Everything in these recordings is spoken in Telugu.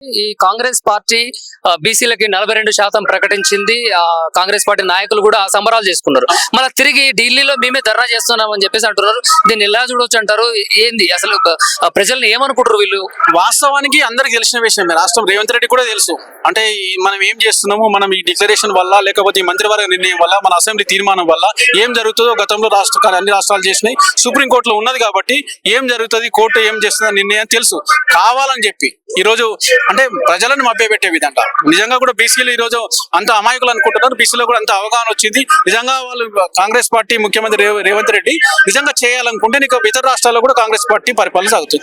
ఈ కాంగ్రెస్ పార్టీ బీసీలకి 42% ప్రకటించింది. కాంగ్రెస్ పార్టీ నాయకులు కూడా సంబరాలు చేసుకున్నారు. మళ్ళీ తిరిగి ఢిల్లీలో మేమే ధర్నా చేస్తున్నాం అని చెప్పేసి అంటున్నారు. దీన్ని ఎలా చూడొచ్చు అంటారు? ఏంది అసలు ప్రజల్ని ఏమనుకుంటారు వీళ్ళు? వాస్తవానికి అందరికి తెలిసిన విషయమే. రాష్ట్రం రేవంత్ రెడ్డి కూడా తెలుసు. అంటే మనం ఏం చేస్తున్నాము, మనం ఈ డిక్లరేషన్ వల్ల లేకపోతే ఈ మంత్రివర్గ నిర్ణయం వల్ల, మన అసెంబ్లీ తీర్మానం వల్ల ఏం జరుగుతుందో గతంలో అన్ని రాష్ట్రాలు చేసినాయి. సుప్రీంకోర్టులో ఉన్నది కాబట్టి ఏం జరుగుతుంది, కోర్టు ఏం చేస్తుందో నిర్ణయం తెలుసు. కావాలని చెప్పి ఈరోజు అంటే ప్రజలను మభ్యపెట్టే విధంగా నిజంగా కూడా బీసీలు ఈరోజు అంత అమాయకులు అనుకుంటున్నారు. బీసీలో కూడా అంత అవగాహన వచ్చింది. నిజంగా వాళ్ళు కాంగ్రెస్ పార్టీ ముఖ్యమంత్రి రేవంత్ రెడ్డి నిజంగా చేయాలనుకుంటే నీకు ఇతర రాష్ట్రాల్లో కూడా కాంగ్రెస్ పార్టీ పరిపాలన సాగుతుంది.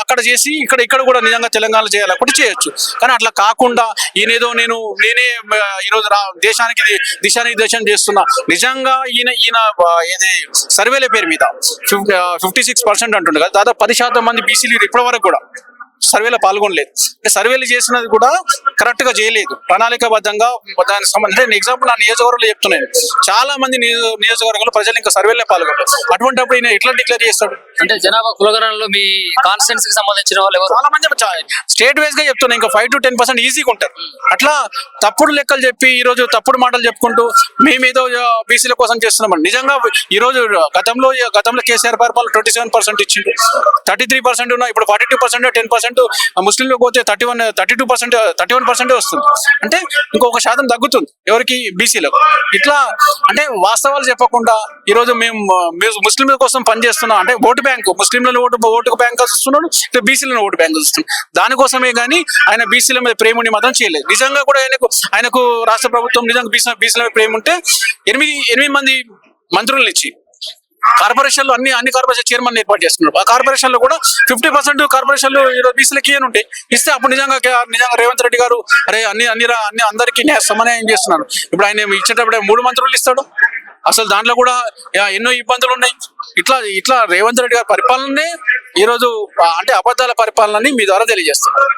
అక్కడ చేసి ఇక్కడ కూడా నిజంగా తెలంగాణలో చేయాలనుకుంటే చేయొచ్చు. కానీ అట్లా కాకుండా నేనే ఈరోజు దేశానికి దిశానిర్దేశం చేస్తున్నా. నిజంగా ఈయన ఏది సర్వేల పేరు మీద 56% అంటుండే కదా, దాదాపు 10% మంది బీసీలు ఇప్పటి వరకు కూడా సర్వేలో పాల్గొనలేదు. అంటే సర్వేలు చేసినది కూడా కరెక్ట్ గా చేయలేదు, ప్రణాళికాబద్ధంగా. దానికి సంబంధించి ఎగ్జాంపుల్ నా నియోజకవర్గంలో చెప్తున్నాను. చాలా మంది నియోజకవర్గంలో ప్రజలు ఇంకా సర్వేలో పాల్గొన్నారు. అటువంటిప్పుడు ఈయన ఎట్లా డిక్లేర్ చేస్తాడు? అంటే జనాభా కులగణనలో మీ కాన్స్టిట్యూన్సీ కి సంబంధించిన వాళ్ళు ఎవరు? చాలా మంది స్టేట్ వైజ్ గా చెప్తున్నా, ఇంకా 5 to 10% ఈజీగా ఉంటారు. అట్లా తప్పుడు లెక్కలు చెప్పి ఈ రోజు తప్పుడు మాటలు చెప్పుకుంటూ మేమేదో బీసీల కోసం చేస్తున్నామని. నిజంగా ఈ రోజు గతంలో కేసీఆర్ పరిపాలన 27% ఇచ్చిండు, 33% ఉన్నా. ఇప్పుడు 42%, 10%. ముస్లింలకు పోతే 31% వస్తుంది. అంటే ఇంకొక శాతం తగ్గుతుంది ఎవరికి? బీసీలకు. ఇట్లా అంటే వాస్తవాలు చెప్పకుండా ఈరోజు మేము ముస్లింల కోసం పనిచేస్తున్నాం అంటే ఓటు బ్యాంకు, ముస్లింలను ఓటు బ్యాంక్ వస్తున్నాడు, బీసీలను ఓటు బ్యాంక్ వస్తుంది. దానికోసమే కానీ ఆయన బీసీల మీద ప్రేమని మాత్రం చేయలేదు. నిజంగా కూడా ఆయనకు రాష్ట్ర ప్రభుత్వం నిజంగా బీసీల మీద ప్రేమ ఉంటే 8 మంది మంత్రులను ఇచ్చి కార్పొరేషన్ లో అన్ని కార్పొరేషన్ చైర్మన్ ఏర్పాటు చేస్తున్నారు. ఆ కార్పొరేషన్ లో కూడా 50% కార్పొరేషన్లు బీసీలకి ఉంటాయి. ఇస్తే అప్పుడు నిజంగా రేవంత్ రెడ్డి గారు అరే అన్ని అందరికీ సమన్వయం చేస్తున్నారు. ఇప్పుడు ఆయన ఇచ్చేటప్పుడు 3 మంత్రులు ఇస్తాడు. అసలు దాంట్లో కూడా ఎన్నో ఇబ్బందులు ఉన్నాయి. ఇట్లా రేవంత్ రెడ్డి గారి పరిపాలనే ఈరోజు అంటే అబద్ధాల పరిపాలనని మీ ద్వారా తెలియజేస్తున్నారు.